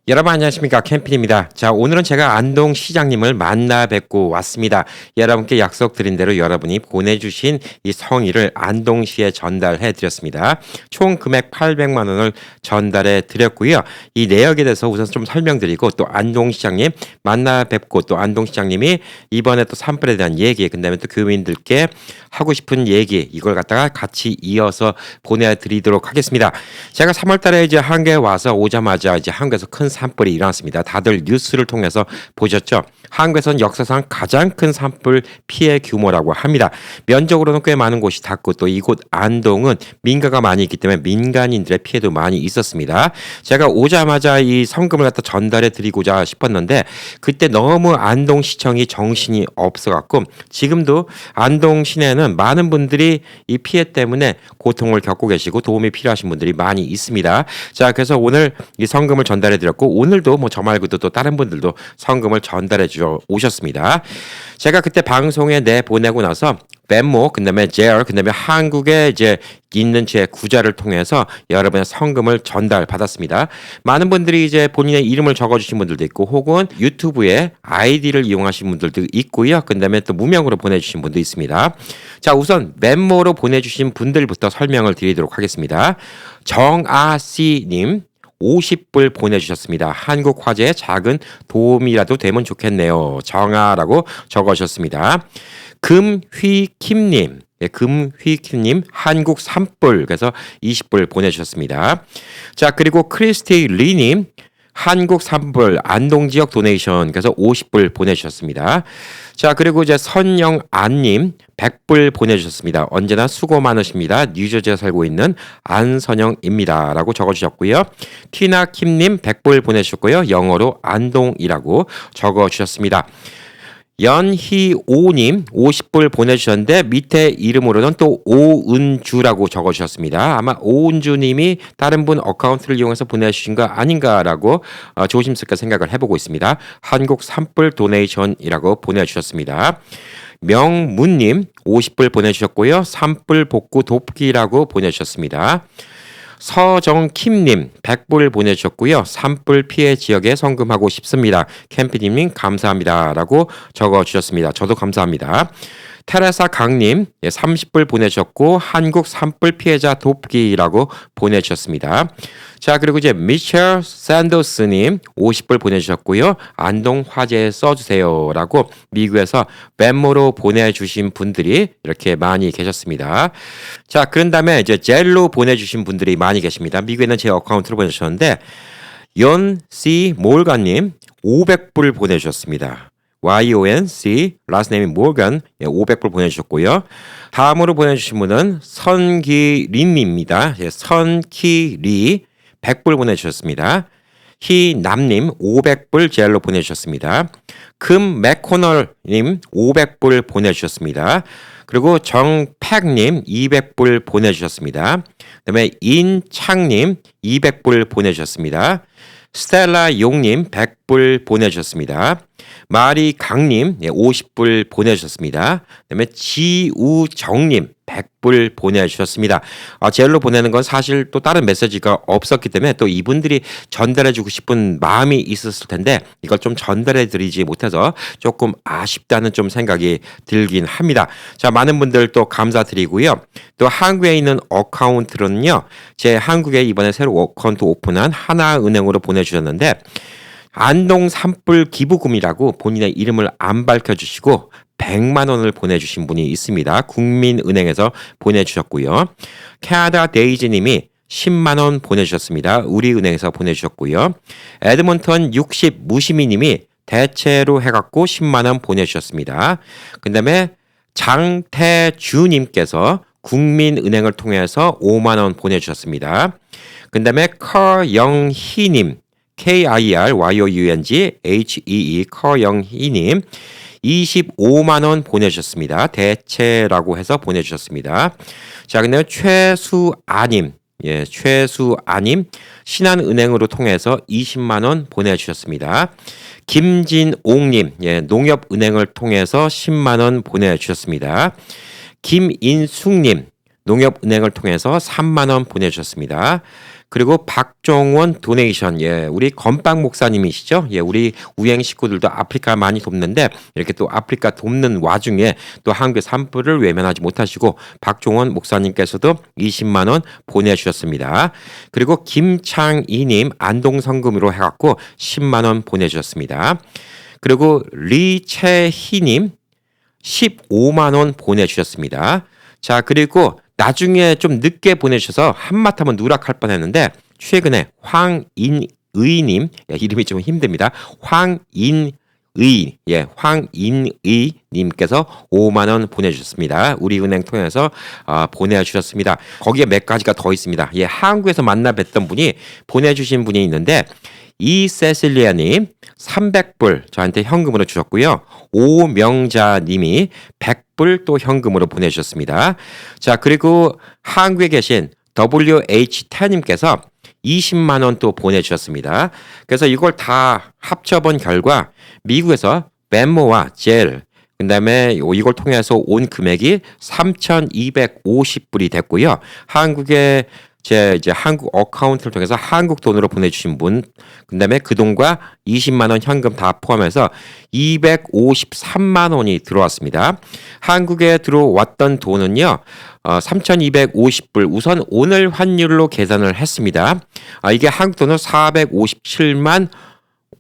여러분 안녕하십니까, 캠핑입니다. 자, 오늘은 제가 안동 시장님을 만나 뵙고 왔습니다. 여러분께 약속드린 대로 여러분이 보내주신 이 성의를 안동시에 전달해 드렸습니다. 총 금액 800만 원을 전달해 드렸고요. 이 내역에 대해서 우선 좀 설명드리고, 또 안동시장님 만나 뵙고, 또 안동시장님이 이번에 또 산불에 대한 얘기, 그다음에 또 교민들께 하고 싶은 얘기, 이걸 갖다가 같이 이어서 보내드리도록 하겠습니다. 제가 3월 달에 이제 한국에 와서 오자마자 이제 한국에서 큰 산불이 일어났습니다. 다들 뉴스를 통해서 보셨죠? 한국에서는 역사상 가장 큰 산불 피해 규모라고 합니다. 면적으로는 꽤 많은 곳이 닿고, 또 이곳 안동은 민가가 많이 있기 때문에 민간인들의 피해도 많이 있었습니다. 제가 오자마자 이 성금을 갖다 전달해 드리고자 싶었는데, 그때 너무 안동시청이 정신이 없어갖고, 지금도 안동 시내는 많은 분들이 이 피해 때문에 고통을 겪고 계시고 도움이 필요하신 분들이 많이 있습니다. 자, 그래서 오늘 이 성금을 전달해 드렸고, 오늘도 뭐 저 말고도 또 다른 분들도 성금을 전달해 주어 오셨습니다. 제가 그때 방송에 내보내고 나서 벤모, 그다음에 JR, 그다음에 한국에 이제 있는 제 구자를 통해서 여러분의 성금을 전달받았습니다. 많은 분들이 이제 본인의 이름을 적어주신 분들도 있고, 혹은 유튜브에 아이디를 이용하신 분들도 있고요. 그다음에 또 무명으로 보내주신 분도 있습니다. 자, 우선 벤모로 보내주신 분들부터 설명을 드리도록 하겠습니다. 정아씨님 50불 보내주셨습니다. 한국화재에 작은 도움이라도 되면 좋겠네요. 정아라고 적어주셨습니다. 금휘킴님, 금휘킴님 한국 3불, 그래서 20불 보내주셨습니다. 자, 그리고 크리스티 리님 한국 3불 안동 지역 도네이션, 그래서 50불 보내주셨습니다. 자, 그리고 이제 선영안님 100불 보내주셨습니다. 언제나 수고 많으십니다. 뉴저지에 살고 있는 안선영입니다. 라고 적어주셨고요. 티나킴님 100불 보내주셨고요. 영어로 안동이라고 적어주셨습니다. 연희오님 50불 보내주셨는데, 밑에 이름으로는 또 오은주라고 적어주셨습니다. 아마 오은주님이 다른 분 어카운트를 이용해서 보내주신 거 아닌가라고 조심스럽게 생각을 해보고 있습니다. 한국 산불 도네이션이라고 보내주셨습니다. 명문님 50불 보내주셨고요. 산불 복구 돕기라고 보내주셨습니다. 서정킴님 100불 보내주셨고요. 산불 피해 지역에 성금하고 싶습니다. 캠피님 감사합니다. 라고 적어주셨습니다. 저도 감사합니다. 테레사 강님 30불 보내주셨고, 한국 산불 피해자 돕기라고 보내주셨습니다. 자, 그리고 이제 미셸 샌더스님 50불 보내주셨고요. 안동 화재에 써주세요. 라고 미국에서 벤모로 보내주신 분들이 이렇게 많이 계셨습니다. 자, 그런 다음에 이제 젤로 보내주신 분들이 많이 계십니다. 미국에는 제 어카운트로 보내주셨는데, 연씨 몰간님 500불 보내주셨습니다. YONC, 라스트 네임이 모건, 500불 보내주셨고요. 다음으로 보내주신 분은 선기림입니다. 선키리 100불 보내주셨습니다. 희남님 500불 젤로 보내주셨습니다. 금맥코널님 500불 보내주셨습니다. 그리고 정팩님 200불 보내주셨습니다. 그다음에 인창님 200불 보내주셨습니다. 스텔라 용님 100불 보내주셨습니다. 마리 강님 50불 보내주셨습니다. 그다음에 지우정님 100불 보내주셨습니다. 젤로 보내는 건 사실 또 다른 메시지가 없었기 때문에 또 이분들이 전달해주고 싶은 마음이 있었을 텐데, 이걸 좀 전달해드리지 못해서 조금 아쉽다는 좀 생각이 들긴 합니다. 자, 많은 분들 또 감사드리고요. 또 한국에 있는 어카운트로는요, 제 한국에 이번에 새로 어카운트 오픈한 하나은행으로 보내주셨는데, 안동 산불 기부금이라고 본인의 이름을 안 밝혀주시고 100만 원을 보내주신 분이 있습니다. 국민은행에서 보내주셨고요. 캐나다 데이지님이 10만 원 보내주셨습니다. 우리은행에서 보내주셨고요. 에드먼턴 60 무시미님이 대체로 해갖고 10만 원 보내주셨습니다. 그 다음에 장태주님께서 국민은행을 통해서 5만 원 보내주셨습니다. 그 다음에 커영희님 KIRYOUNGHEE 커영희님 25만 원 보내주셨습니다. 대체라고 해서 보내주셨습니다. 자, 근데 최수아님, 최수아님 신한은행으로 통해서 20만 원 보내주셨습니다. 김진옥님, 농협은행을 통해서 10만 원 보내주셨습니다. 김인숙님 농협은행을 통해서 3만 원 보내주셨습니다. 그리고 박종원 도네이션, 예, 우리 건빵 목사님이시죠? 예, 우리 우행 식구들도 아프리카 많이 돕는데 이렇게 또 아프리카 돕는 와중에 또 한국의 산불을 외면하지 못하시고 박종원 목사님께서도 20만 원 보내주셨습니다. 그리고 김창희님 안동성금으로 해갖고 10만 원 보내주셨습니다. 그리고 리채희님 15만 원 보내주셨습니다. 자, 그리고 나중에 좀 늦게 보내주셔서 한마디면 누락할 뻔했는데 최근에 황인의님, 예, 이름이 좀 힘듭니다. 황인의, 예, 황인의님께서 5만 원 보내주셨습니다. 우리은행 통해서 보내주셨습니다. 거기에 몇 가지가 더 있습니다. 예, 한국에서 만나 뵀던 분이 보내주신 분이 있는데 이세실리아님 300불 저한테 현금으로 주셨고요. 오명자님이 100불 또 현금으로 보내주셨습니다. 자, 그리고 한국에 계신 WH10님께서 20만 원 또 보내주셨습니다. 그래서 이걸 다 합쳐본 결과 미국에서 벤모와 젤, 그다음에 이걸 통해서 온 금액이 3,250불이 됐고요. 한국에 이제 한국 어카운트를 통해서 한국 돈으로 보내주신 분, 그다음에 그 돈과 20만 원 현금 다 포함해서 253만 원이 들어왔습니다. 한국에 들어왔던 돈은요, 3,250불 우선 오늘 환율로 계산을 했습니다. 이게 한국 돈으로 457만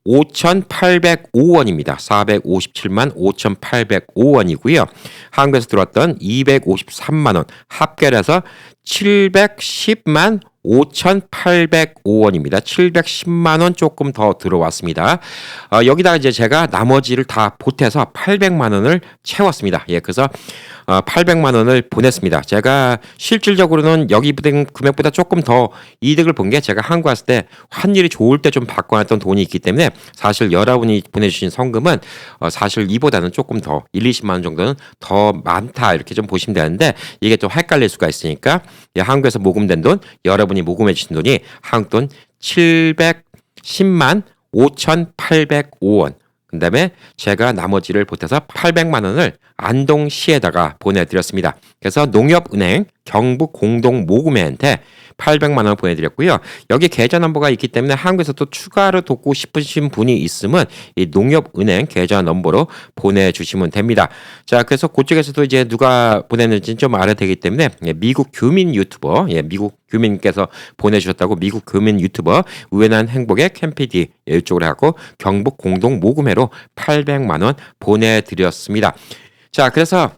5,805원입니다. 457만 5,805원이고요. 한국에서 들어왔던 253만 원 합계해서 710만 5,805원입니다. 710만 원 조금 더 들어왔습니다. 여기다가 이제 제가 나머지를 다 보태서 800만 원을 채웠습니다. 예, 그래서 800만 원을 보냈습니다. 제가 실질적으로는 여기 금액보다 조금 더 이득을 본 게 제가 한국 왔을 때 환율이 좋을 때 좀 바꿔놨던 돈이 있기 때문에 사실 여러분이 보내주신 성금은 사실 이보다는 조금 더 1, 20만 원 정도는 더 많다 이렇게 좀 보시면 되는데 이게 좀 헷갈릴 수가 있으니까 한국에서 모금된 돈, 여러분이 모금해 주신 돈이 한국 돈 710만 5,805원. 그다음에 제가 나머지를 보태서 800만 원을 안동시에다가 보내드렸습니다. 그래서 농협은행 경북공동모금회한테 800만 원을 보내드렸고요. 여기 계좌 넘버가 있기 때문에 한국에서 또 추가로 돕고 싶으신 분이 있으면 이 농협은행 계좌 넘버로 보내주시면 됩니다. 자, 그래서 그쪽에서도 이제 누가 보냈는지 좀 알아야 되기 때문에 미국 교민 유튜버, 예, 미국 교민께서 보내주셨다고 미국 교민 유튜버 우연한 행복의 캠피디 이쪽으로 하고 경북 공동모금회로 800만 원 보내드렸습니다. 자, 그래서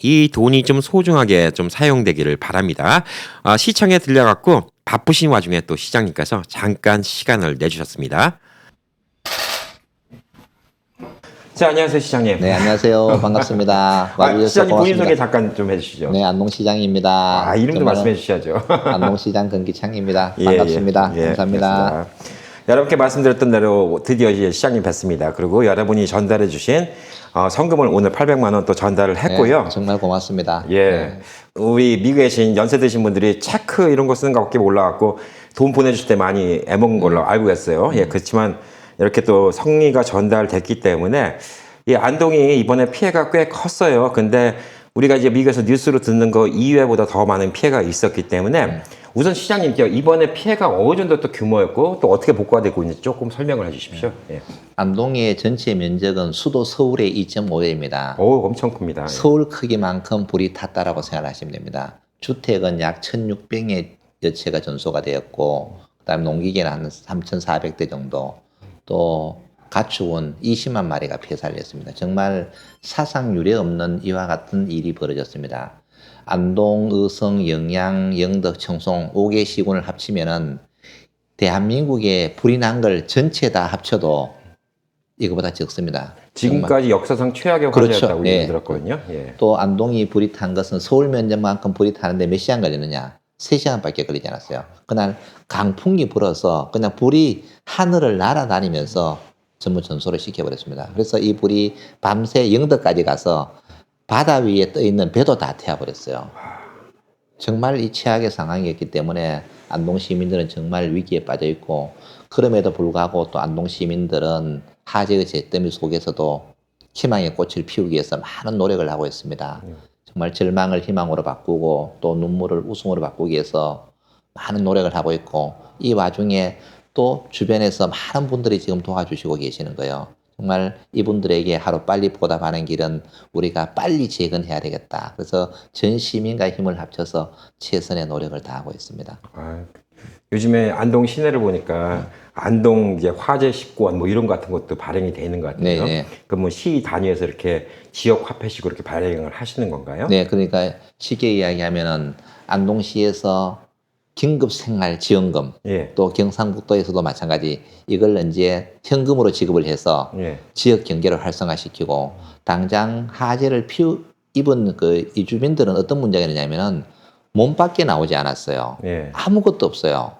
이 돈이 좀 소중하게 좀 사용되기를 바랍니다. 시청에 들려갖고 바쁘신 와중에 또 시장님께서 잠깐 시간을 내주셨습니다. 자, 안녕하세요, 시장님. 네, 안녕하세요. 반갑습니다. 시장님 본인 소개 잠깐 좀 해주시죠. 네, 안동시장입니다. 이름도 말씀해 주셔야죠. 안동시장 건기창입니다. 반갑습니다. 예, 감사합니다. 그렇습니다. 여러분께 말씀드렸던 대로 드디어 이제 시장님 뵀습니다. 그리고 여러분이 전달해 주신 성금을 오늘 800만 원 또 전달을 했고요. 네, 정말 고맙습니다. 예, 네. 우리 미국에 계신 연세 드신 분들이 체크 이런 거 쓰는 것밖에 몰라갖고 돈 보내줄 때 많이 애먹은 걸로 알고 있어요. 예, 그렇지만 이렇게 또 성의가 전달됐기 때문에 이 안동이 이번에 피해가 꽤 컸어요. 근데 우리가 이제 미국에서 뉴스로 듣는 거 이외보다 더 많은 피해가 있었기 때문에 우선 시장님께 이번에 피해가 어느 정도 또 규모였고 또 어떻게 복구가 되고 있는지 조금 설명을 해주십시오. 예. 안동의 전체 면적은 수도 서울의 2.5배입니다. 오, 엄청 큽니다. 서울 크기만큼 불이 탔다라고 생각하시면 됩니다. 주택은 약 1,600여 채가 전소가 되었고, 그다음에 농기계는 한 3,400대 정도, 또 가축은 20만 마리가 피해 살렸습니다. 정말 사상 유례 없는 이와 같은 일이 벌어졌습니다. 안동, 의성, 영양, 영덕, 청송 5개 시군을 합치면은 대한민국에 불이 난 걸 전체 다 합쳐도 이거보다 적습니다. 지금까지 역사상 최악의 화재였다고 그렇죠. 얘기 들었거든요. 예. 또 안동이 불이 탄 것은 서울 면적만큼 불이 타는데 몇 시간 걸리느냐? 3시간밖에 걸리지 않았어요. 그날 강풍이 불어서 그냥 불이 하늘을 날아다니면서 전부 전소를 시켜버렸습니다. 그래서 이 불이 밤새 영덕까지 가서 바다 위에 떠 있는 배도 다 태워버렸어요. 정말 이 최악의 상황이었기 때문에 안동 시민들은 정말 위기에 빠져 있고, 그럼에도 불구하고 또 안동 시민들은 화재의 잿더미 속에서도 희망의 꽃을 피우기 위해서 많은 노력을 하고 있습니다. 정말 절망을 희망으로 바꾸고 또 눈물을 웃음으로 바꾸기 위해서 많은 노력을 하고 있고 이 와중에 또 주변에서 많은 분들이 지금 도와주시고 계시는 거예요. 정말 이분들에게 하루 빨리 보답하는 길은 우리가 빨리 재건해야 되겠다. 그래서 전 시민과 힘을 합쳐서 최선의 노력을 다하고 있습니다. 아, 요즘에 안동 시내를 보니까 안동 이제 화재 식권 뭐 이런 거 같은 것도 발행이 돼 있는 것 같아요. 네네. 그럼 뭐 시 단위에서 이렇게 지역 화폐식으로 이렇게 발행을 하시는 건가요? 네, 그러니까 쉽게 이야기하면은 안동시에서 긴급생활지원금 예. 또 경상북도에서도 마찬가지 이걸 이제 현금으로 지급을 해서 예. 지역 경제를 활성화시키고 당장 화재를 입은 그 이 주민들은 어떤 문제가 있냐면은 몸 밖에 나오지 않았어요. 예. 아무것도 없어요.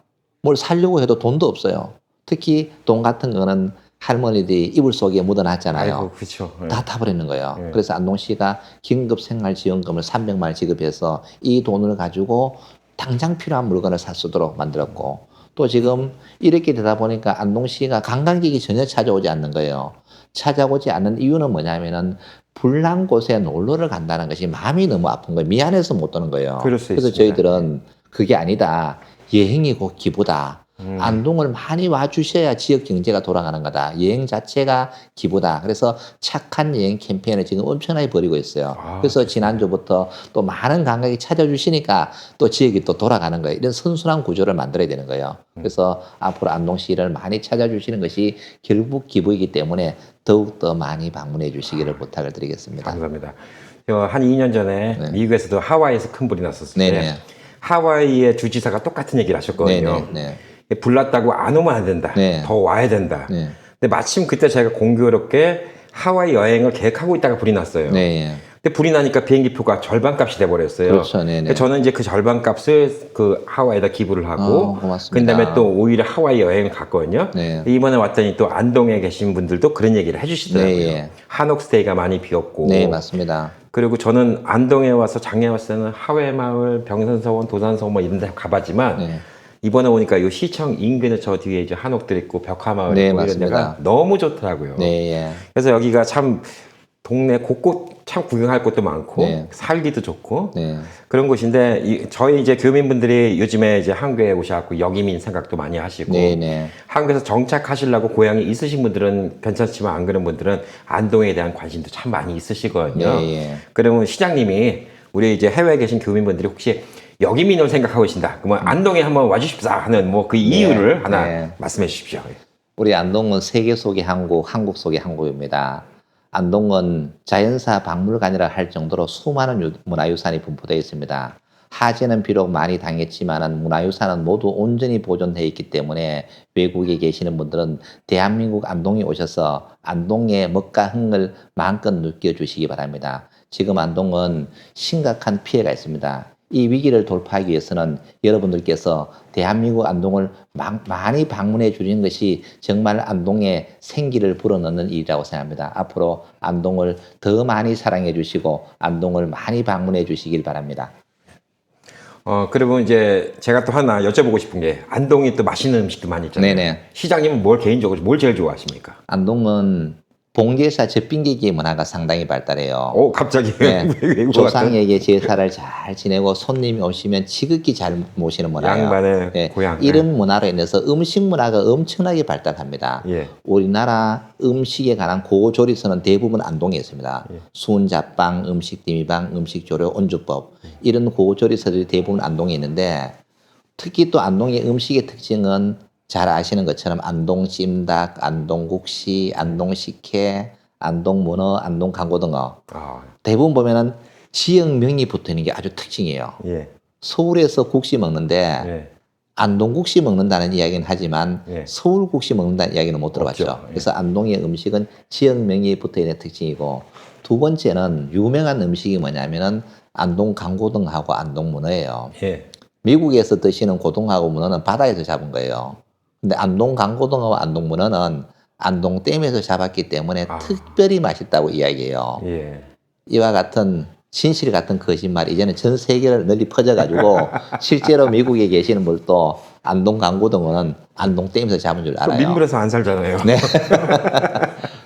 뭘 사려고 해도 돈도 없어요. 특히 돈 같은 거는 할머니들이 이불 속에 묻어놨잖아요. 아이고, 그렇죠. 다 타버리는 거예요. 예. 그래서 안동시가 긴급생활지원금을 300만 원 지급해서 이 돈을 가지고 당장 필요한 물건을 살 수 있도록 만들었고 또 지금 이렇게 되다 보니까 안동시가 관광객이 전혀 찾아오지 않는 거예요. 찾아오지 않는 이유는 뭐냐면은 불난 곳에 놀러를 간다는 것이 마음이 너무 아픈 거예요. 미안해서 못 오는 거예요. 그럴 수 그래서 있습니다. 저희들은 그게 아니다. 여행이 곧 기부다. 안동을 많이 와주셔야 지역 경제가 돌아가는 거다. 여행 자체가 기부다. 그래서 착한 여행 캠페인을 지금 엄청나게 벌이고 있어요. 아, 그래서 지난주부터 또 많은 관광객이 찾아주시니까 또 지역이 또 돌아가는 거예요. 이런 선순환 구조를 만들어야 되는 거예요. 그래서 앞으로 안동시를 많이 찾아주시는 것이 결국 기부이기 때문에 더욱더 많이 방문해 주시기를 부탁을 드리겠습니다. 감사합니다. 한 2년 전에 네. 미국에서도 하와이에서 큰 불이 났었을 때 네네. 하와이의 주지사가 똑같은 얘기를 하셨거든요. 네네. 불났다고 안 오면 안 된다. 네. 더 와야 된다. 네. 근데 마침 그때 제가 공교롭게 하와이 여행을 계획하고 있다가 불이 났어요. 네. 근데 불이 나니까 비행기표가 절반값이 돼버렸어요. 그렇죠. 네네. 그래서 저는 이제 그 절반값을 그 하와이에다 기부를 하고, 고맙습니다. 그다음에 또 오히려 하와이 여행을 갔거든요. 네. 이번에 왔더니 또 안동에 계신 분들도 그런 얘기를 해주시더라고요. 네. 한옥스테이가 많이 비었고, 네, 맞습니다. 그리고 저는 안동에 와서 작년에 왔을 때는 하회마을, 병선서원, 도산서원 뭐 이런 데 가봤지만 네. 이번에 오니까 이 시청 인근에 저 뒤에 이제 한옥들 있고 벽화마을 네, 있고 이런 맞습니다. 데가 너무 좋더라고요. 네, 예. 그래서 여기가 참 동네 곳곳 참 구경할 곳도 많고 네. 살기도 좋고 네. 그런 곳인데 저희 이제 교민분들이 요즘에 이제 한국에 오셔갖고 여기민 생각도 많이 하시고 네, 네. 한국에서 정착하시려고 고향이 있으신 분들은 괜찮지만 안 그런 분들은 안동에 대한 관심도 참 많이 있으시거든요. 네, 예. 그러면 시장님이 우리 이제 해외에 계신 교민분들이 혹시 여기민을 생각하고 계신다. 그러면 안동에 한번 와주십사 하는 뭐 그 이유를 하나 네. 말씀해 주십시오. 우리 안동은 세계 속의 한국, 한국 속의 한국입니다. 안동은 자연사 박물관이라 할 정도로 수많은 문화유산이 분포되어 있습니다. 화재는 비록 많이 당했지만 문화유산은 모두 온전히 보존되어 있기 때문에 외국에 계시는 분들은 대한민국 안동에 오셔서 안동의 먹과 흥을 마음껏 느껴주시기 바랍니다. 지금 안동은 심각한 피해가 있습니다. 이 위기를 돌파하기 위해서는 여러분들께서 대한민국 안동을 많이 방문해 주는 것이 정말 안동에 생기를 불어넣는 일이라고 생각합니다. 앞으로 안동을 더 많이 사랑해 주시고 안동을 많이 방문해 주시길 바랍니다. 그리고 이제 제가 또 하나 여쭤보고 싶은 게 안동에 또 맛있는 음식도 많이 있잖아요. 네네. 시장님은 뭘 개인적으로 뭘 제일 좋아하십니까? 안동은 봉제사 젖빙개기 문화가 상당히 발달해요. 갑자기 네. 외국 조상에게 제사를 잘 지내고 손님이 오시면 지극히 잘 모시는 문화예요. 양반의 고향. 이런 문화로 인해서 음식 문화가 엄청나게 발달합니다. 예. 우리나라 음식에 관한 고조리서는 대부분 안동에 있습니다. 예. 수은자빵, 음식디미방, 음식조료, 온주법 이런 고조리서들이 대부분 안동에 있는데 특히 또 안동의 음식의 특징은 잘 아시는 것처럼 안동 찜닭, 안동 국시, 안동 식혜, 안동 문어, 안동 강고등어 대부분 보면은 지역명이 붙어 있는 게 아주 특징이에요. 예. 서울에서 국시 먹는데 예. 안동국시 먹는다는 이야기는 하지만 예. 서울국시 먹는다는 이야기는 못 들어봤죠. 없죠. 예. 그래서 안동의 음식은 지역명이 붙어 있는 특징이고 두 번째는 유명한 음식이 뭐냐면은 안동 강고등하고 안동 문어예요. 예. 미국에서 드시는 고등하고 문어는 바다에서 잡은 거예요. 근데 안동 강고등어와 안동 문어는 안동 댐에서 잡았기 때문에 특별히 맛있다고 이야기해요. 예. 이와 같은 진실 같은 거짓말이 이제는 전 세계를 널리 퍼져가지고 실제로 미국에 계시는 분도 안동 강고등어는 안동 댐에서 잡은 줄 알아요. 민물에서 안 살잖아요. 네.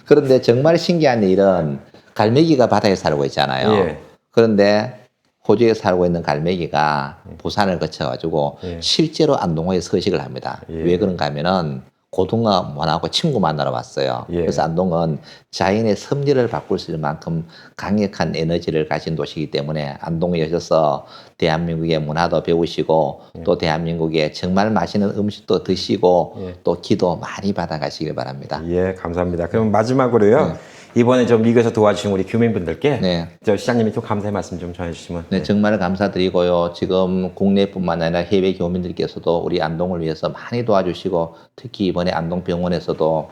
그런데 정말 신기한 일은 갈매기가 바다에 살고 있잖아요. 예. 그런데 호주에 살고 있는 갈매기가 부산을 거쳐가지고 예. 실제로 안동호에 서식을 합니다. 예. 왜 그런가 하면은 고등어원하고 친구 만나러 왔어요. 예. 그래서 안동은 자연의 섭리를 바꿀 수 있는 만큼 강력한 에너지를 가진 도시이기 때문에 안동에 오셔서 대한민국의 문화도 배우시고 또 대한민국의 정말 맛있는 음식도 드시고 예. 또 기도 많이 받아가시길 바랍니다. 예, 감사합니다. 그럼 마지막으로요. 이번에 좀 미국에서 도와주신 우리 교민분들께 네. 저 시장님이 좀 감사의 말씀 좀 전해주시면. 네, 정말 감사드리고요. 지금 국내뿐만 아니라 해외 교민들께서도 우리 안동을 위해서 많이 도와주시고 특히 이번에 안동병원에서도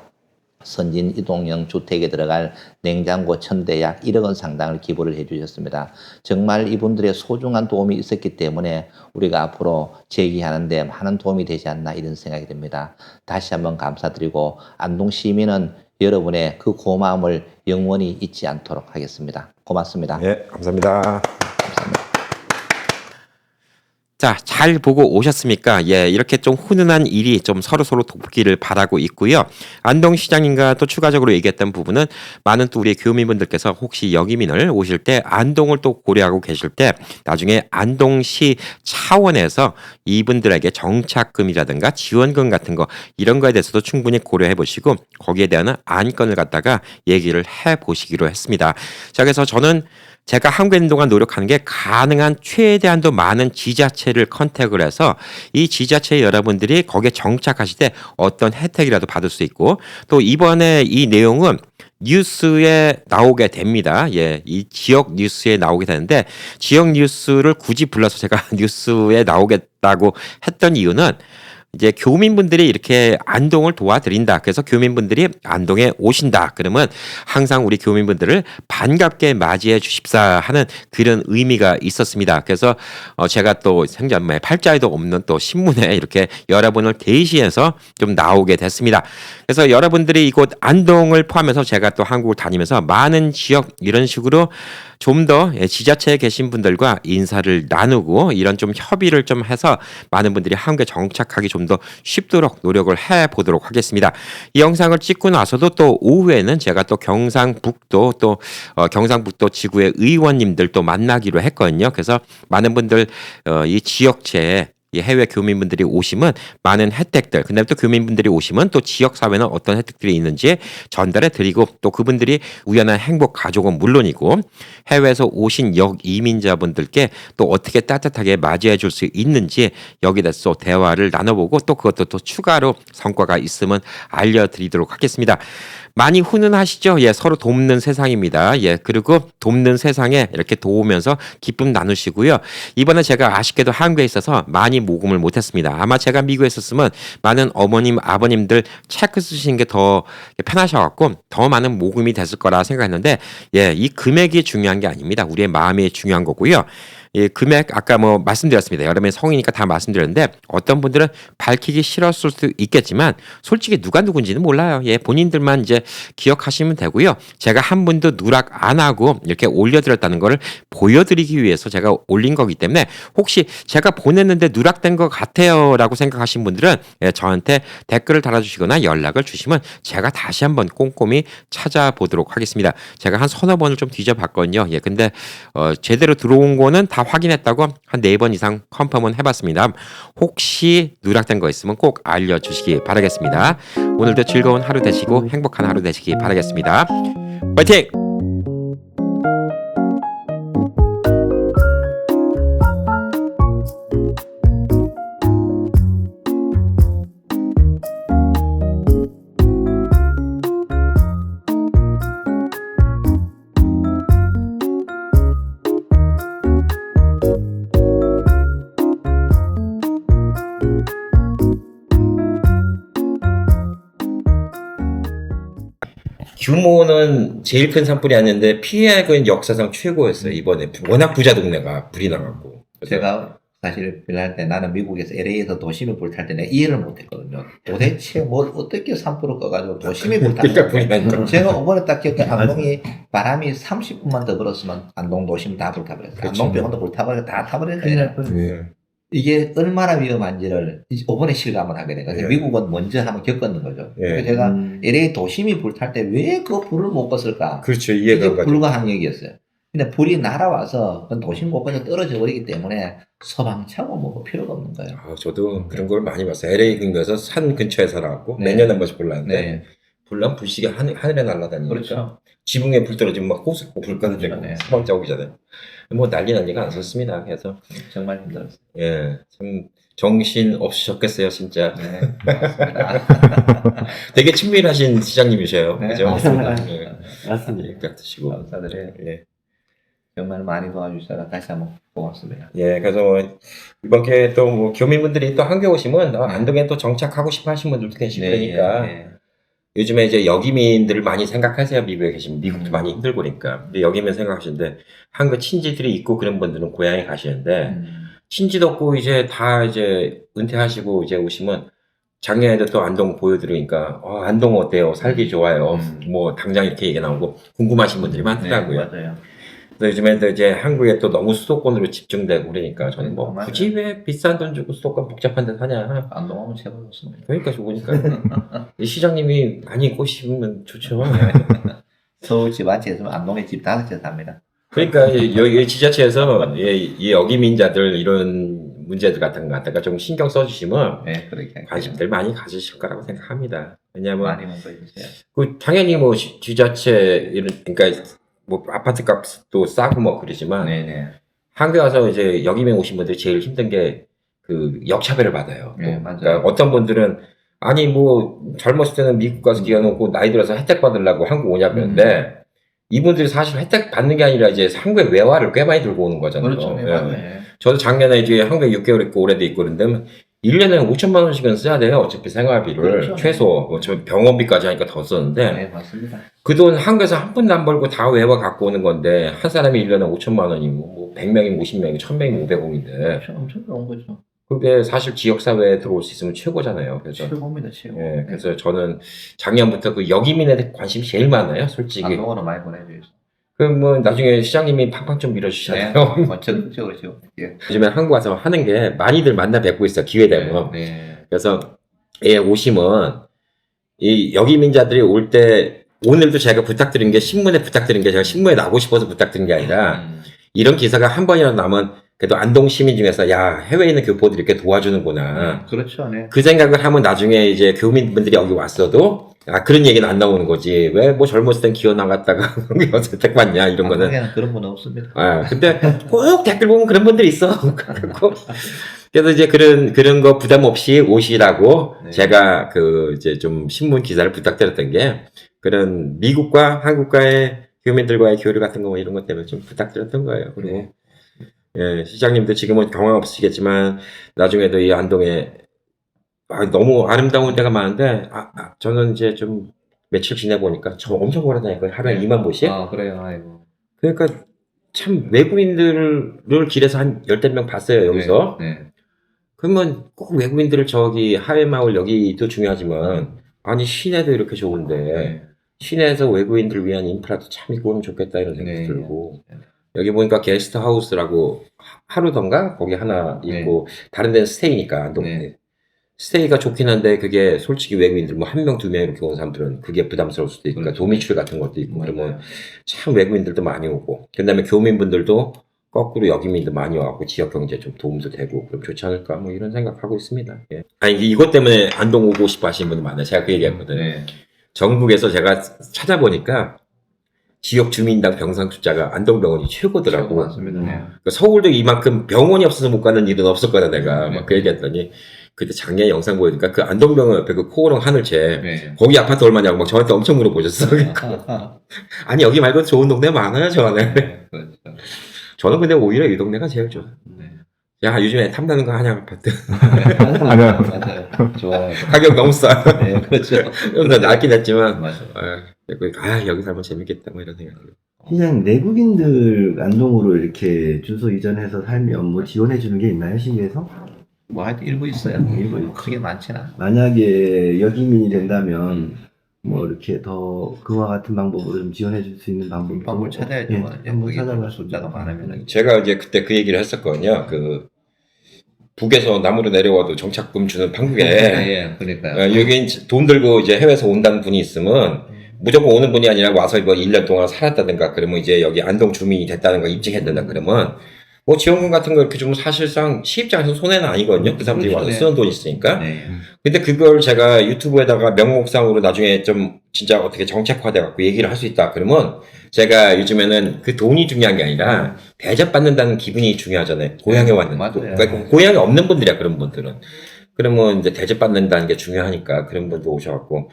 선진 이동형 주택에 들어갈 냉장고 1,000대 약 1억 원 상당을 기부를 해주셨습니다. 정말 이분들의 소중한 도움이 있었기 때문에 우리가 앞으로 재기하는데 많은 도움이 되지 않나 이런 생각이 듭니다. 다시 한번 감사드리고 안동 시민은 여러분의 그 고마움을 영원히 잊지 않도록 하겠습니다. 고맙습니다. 예, 감사합니다. 감사합니다. 자, 잘 보고 오셨습니까? 예, 이렇게 좀 훈훈한 일이 좀 서로서로 돕기를 바라고 있고요. 안동 시장님과 또 추가적으로 얘기했던 부분은 많은 또 우리 교민분들께서 혹시 여기민을 오실 때 안동을 또 고려하고 계실 때 나중에 안동시 차원에서 이분들에게 정착금이라든가 지원금 같은 거 이런 거에 대해서도 충분히 고려해 보시고 거기에 대한 안건을 갖다가 얘기를 해 보시기로 했습니다. 자, 그래서 저는 제가 한국에 있는 동안 노력하는 게 가능한 최대한도 많은 지자체를 컨택을 해서 이 지자체 여러분들이 거기에 정착하실 때 어떤 혜택이라도 받을 수 있고 또 이번에 이 내용은 뉴스에 나오게 됩니다. 예, 이 지역 뉴스에 나오게 되는데 지역 뉴스를 굳이 불러서 제가 뉴스에 나오겠다고 했던 이유는 이제 교민분들이 이렇게 안동을 도와드린다. 그래서 교민분들이 안동에 오신다. 그러면 항상 우리 교민분들을 반갑게 맞이해 주십사 하는 그런 의미가 있었습니다. 그래서 제가 또 생전에 팔자에도 없는 또 신문에 이렇게 여러분을 대시해서 좀 나오게 됐습니다. 그래서 여러분들이 이곳 안동을 포함해서 제가 또 한국을 다니면서 많은 지역 이런 식으로 좀 더 지자체에 계신 분들과 인사를 나누고 이런 좀 협의를 좀 해서 많은 분들이 한국에 정착하기 좀 더 쉽도록 노력을 해 보도록 하겠습니다. 이 영상을 찍고 나서도 또 오후에는 제가 또 경상북도 또 경상북도 지구의 의원님들 또 만나기로 했거든요. 그래서 많은 분들 이 지역체에 이 해외 교민분들이 오시면 많은 혜택들, 근데 또 교민분들이 오시면 또 지역 사회는 어떤 혜택들이 있는지 전달해 드리고 또 그분들이 우연한 행복 가족은 물론이고 해외에서 오신 역 이민자분들께 또 어떻게 따뜻하게 맞이해 줄 수 있는지 여기 대해서 대화를 나눠보고 또 그것도 또 추가로 성과가 있으면 알려드리도록 하겠습니다. 많이 훈훈하시죠? 예, 서로 돕는 세상입니다. 예, 그리고 돕는 세상에 이렇게 도우면서 기쁨 나누시고요. 이번에 제가 아쉽게도 한국에 있어서 많이 모금을 못했습니다. 아마 제가 미국에 있었으면 많은 어머님, 아버님들 체크 쓰시는 게 더 편하셔갖고 더 많은 모금이 됐을 거라 생각했는데, 예, 이 금액이 중요한 게 아닙니다. 우리의 마음이 중요한 거고요. 이 금액 아까 뭐 말씀드렸습니다. 여러분의 성이니까 다 말씀드렸는데 어떤 분들은 밝히기 싫었을 수도 있겠지만 솔직히 누가 누군지는 몰라요. 예, 본인들만 이제 기억하시면 되고요. 제가 한 분도 누락 안 하고 이렇게 올려드렸다는 거를 보여드리기 위해서 제가 올린 거기 때문에 혹시 제가 보냈는데 누락된 것 같아요라고 생각하신 분들은 예, 저한테 댓글을 달아주시거나 연락을 주시면 제가 다시 한번 꼼꼼히 찾아보도록 하겠습니다. 제가 한 서너 번을 좀 뒤져봤거든요. 예, 근데 제대로 들어온 거는 다 확인했다고 한 4번 이상 컨펌은 해봤습니다. 혹시 누락된 거 있으면 꼭 알려주시기 바라겠습니다. 오늘도 즐거운 하루 되시고 행복한 하루 되시기 바라겠습니다. 화이팅! 규모는 제일 큰 산불이 아닌데 피해액은 역사상 최고였어요. 이번에 워낙 부자 동네가 불이 나갖고. 제가 사실 빌할 때 나는 미국에서 LA에서 도심이 불탈 때 내가 이해를 못했거든요. 도대체 뭘 어떻게 산불을 꺼가지고 도심이 불타는 그러니까 불이 나니까. 제가 이번에 딱 기억해 안동이 바람이 30분만 더 불었으면 안동 도심 다 불타버렸어요. 그렇죠. 안동 병원도 불타버리고 다 타버렸어요. 예. 이게 얼마나 위험한지를 이번에 실감을 하게 된 거예요. 예. 미국은 먼저 한번 겪었는 거죠. 예. 그래서 제가 LA 도심이 불탈 때 왜 그 불을 못 껐을까? 그렇죠. 이게 이해가 가죠. 불가항력이었어요. 근데 불이 날아와서 그 도심곳곳에 떨어져 버리기 때문에 서방차고 뭐 필요가 없는 거예요. 아, 저도 그런 걸 많이 봤어요. LA 근교에서 산 근처에 살아갖고 네. 매년에 한 번씩 불나는데 네. 불나면 불씨가 하늘에 날아다니니까 그렇죠. 지붕에 불 떨어지면 막 호수 불 꺼지고 네. 사방자 오기잖아요. 뭐 난리가 안 썼습니다. 그래서 정말 힘들었어요. 예, 참 정신 없으셨겠어요, 진짜. 네, 맞습니다. 되게 친밀하신 시장님이셔요. 네, 그죠? 맞습니다. 예, 맞습니다. 깍 드시고. 감사드려요. 예. 정말 많이 도와주셔서 다시 한번 고맙습니다. 예, 그래서 뭐 이번 기회에 또 뭐 교민분들이 또 한교 오시면 안동에 또 정착하고 싶어 하시는 분들도 계시고 그러니까 예. 요즘에 이제 여기민들을 많이 생각하세요. 미국에 계시면 미국도 많이 힘들고 그러니까 근데 여기민 생각하시는데 한국 친지들이 있고 그런 분들은 고향에 가시는데 친지도 없고 이제 다 이제 은퇴하시고 이제 오시면 작년에도 또 안동 보여드리니까 안동 어때요? 살기 좋아요. 뭐 당장 이렇게 얘기 나오고 궁금하신 분들이 많더라고요. 네, 맞아요. 그래서 요즘에도 이제 한국에 또 너무 수도권으로 집중되고 그러니까 저는 뭐 맞아요. 굳이 왜 비싼 돈 주고 수도권 복잡한 데 사냐. 안동하면 최고 좋습니다. 그러니까 좋으니까 이 시장님이 많이 꼬시면 좋죠. 서울 집 한 채 있으면 안동에 집 5채 삽니다. 그러니까 여기 지자체에서 이 여기민자들 이런 문제들 같은 거 갖다가 좀 신경 써주시면 네, 그렇게 관심들 많이 가지실 거라고 생각합니다. 왜냐하면 많이 문의해주세요. 그 당연히 뭐 지자체 이런 그러니까 뭐 아파트 값도 싸고 뭐 그러지만 네네. 한국에 와서 이제 여기민 오신 분들이 제일 힘든 게 그 역차별을 받아요. 또. 네, 맞아요. 그러니까 어떤 분들은 아니 뭐 젊었을 때는 미국 가서 기어놓고 나이 들어서 혜택 받으려고 한국 오냐 그러는데 이분들이 사실 혜택 받는 게 아니라 이제 한국에 외화를 꽤 많이 들고 오는 거잖아요. 그렇죠. 네, 예. 맞아요. 저도 작년에 이제 한국에 6개월 있고 올해도 있고 그런데 1년에 5천만 원씩은 써야 돼요. 어차피 생활비를 그렇죠. 최소 저 병원비까지 하니까 더 썼는데 네, 맞습니다. 그 돈 한국에서 한 푼도 안 벌고 다 외화 갖고 오는 건데 한 사람이 1년에 5천만 원이면 뭐 100명이면 50명이면 1000명이면 500억인데 그렇죠. 엄청 좋은 거죠. 그게 사실 지역사회에 들어올 수 있으면 최고잖아요. 그래서 최고입니다, 최고. 예, 그래서 저는 작년부터 그 여기민에 대해 관심이 제일 많아요, 솔직히. 안동으로 많이 보내주세요. 그 뭐 나중에 시장님이 팡팡 좀 밀어주시잖아요. 네, 적극적으로 지금. 예. 요즘에 한국 와서 하는 게 많이들 만나 뵙고 있어 기회 되면. 네. 그래서 예 오시면 이 여기민자들이 올 때 오늘도 제가 부탁드린 게 신문에 부탁드린 게 제가 신문에 나고 싶어서 부탁드린 게 아니라 이런 기사가 한 번이라도 나면 그래도 안동 시민 중에서 야 해외에 있는 교포들이 이렇게 도와주는구나. 그렇죠, 네. 그 생각을 하면 나중에 이제 교민분들이 여기 왔어도 그런 얘기는 안 나오는 거지. 왜 뭐 젊었을 땐 기어 나갔다가 여기서 혜택 받냐 이런 거는. 한국에는 그런 분 없습니다. 근데 꼭 댓글 보면 그런 분들이 있어. 그래서 이제 그런 거 부담 없이 오시라고 네. 제가 그 이제 좀 신문 기사를 부탁드렸던 게 그런 미국과 한국과의 교민들과의 교류 같은 거 뭐 이런 것 때문에 좀 부탁드렸던 거예요. 그리고 네. 예, 시장님도 지금은 경험 없으시겠지만 나중에도 이 안동에 너무 아름다운 데가 많은데 저는 이제 좀 며칠 지내보니까 저 엄청 오래다니까요. 하루에 네. 2만 보씩. 그래요, 아이고. 그러니까 참 외국인들을 길에서 한 10명 봤어요. 여기서. 네. 그러면 꼭 외국인들을 저기 하회마을 여기도 중요하지만 아니 시내도 이렇게 좋은데 네. 시내에서 외국인들을 위한 인프라도 참 있고 하면 좋겠다 이런 생각이 네. 들고 네. 여기 보니까 게스트하우스라고 하루던가 거기 하나 있고 다른 데는 스테이니까 안동에 네. 스테이가 좋긴 한데 그게 솔직히 외국인들 뭐 1명 2명 이렇게 온 사람들은 그게 부담스러울 수도 있고 그렇죠. 도미출 같은 것도 있고 맞아요. 그러면 참 외국인들도 많이 오고 그다음에 교민분들도 거꾸로 여기민도 많이 와갖고 지역 경제에 좀 도움도 되고 그럼 좋지 않을까 뭐 이런 생각하고 있습니다. 예. 아니 이것 때문에 안동 오고 싶어 하시는 분들 많아요. 제가 그 얘기했거든요. 네. 전국에서 제가 찾아보니까 지역 주민당 병상 숫자가 안동병원이 최고더라고. 최고 맞습니다. 네. 그러니까 서울도 이만큼 병원이 없어서 못 가는 일은 없었거든 내가 네. 막 그 얘기했더니 그때 작년 영상 보여주니까 그 안동병원 옆에 그 코오롱 하늘채 네. 거기 아파트 얼마냐고 막 저한테 엄청 물어보셨어. 그러니까 아니 여기 말고 좋은 동네 많아요 저는. 네. 그렇죠. 저는 근데 오히려 이 동네가 제일 좋아. 네. 야 요즘에 탐나는 거 하냐 아파트 아니요. 맞아요. 좋아요. 가격 너무 싸. 네, 그렇죠. 좀 낮긴 했지만 맞아요. 여기 살면 재밌겠다 뭐 이런 생각이. 시장 내국인들 안동으로 이렇게 주소 이전해서 살면 뭐 지원해 주는 게 있나요, 시에서? 뭐 하여튼 일부 있어요. 일부 크게 많지는 않아. 만약에 여기민이 된다면 뭐 이렇게 더 그와 같은 방법으로 좀 지원해 줄 수 있는 방법이 방법을 찾아야죠. 예, 뭐. 한번 거기 찾아봐. 숫자가 많으면. 제가 이제 그때 그 얘기를 했었거든요. 그 북에서 남으로 내려와도 정착금 주는 판국에 예, 그러니까요. 여기 돈 들고 이제 해외에서 온다는 분이 있으면 무조건 오는 분이 아니라 와서 뭐 1년 동안 살았다든가 그러면 이제 여기 안동 주민이 됐다든가 입증했다든가 그러면 뭐 지원금 같은 거 이렇게 주면 사실상 시입장에서 손해는 아니거든요. 그 사람들이 그렇죠. 와서 네. 쓰는 돈이 있으니까. 네. 근데 그걸 제가 유튜브에다가 명목상으로 나중에 좀 진짜 어떻게 정책화돼 갖고 얘기를 할 수 있다 그러면 제가 요즘에는 그 돈이 중요한 게 아니라 대접받는다는 기분이 중요하잖아요. 고향에 왔는데. 맞아요. 그러니까 고향에 없는 분들이야 그런 분들은. 그러면 이제 대접받는다는 게 중요하니까 그런 분도 오셔갖고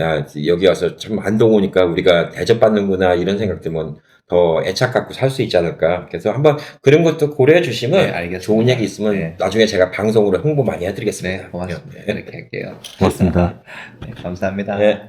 야 여기 와서 참 안동 오니까 우리가 대접받는구나 이런 생각 들면 더 애착 갖고 살 수 있지 않을까. 그래서 한번 그런 것도 고려해 주시면 네, 알겠습니다. 좋은 얘기 있으면 네. 나중에 제가 방송으로 홍보 많이 해드리겠습니다. 네, 고맙습니다. 네. 이렇게 할게요. 고맙습니다. 네, 감사합니다. 네.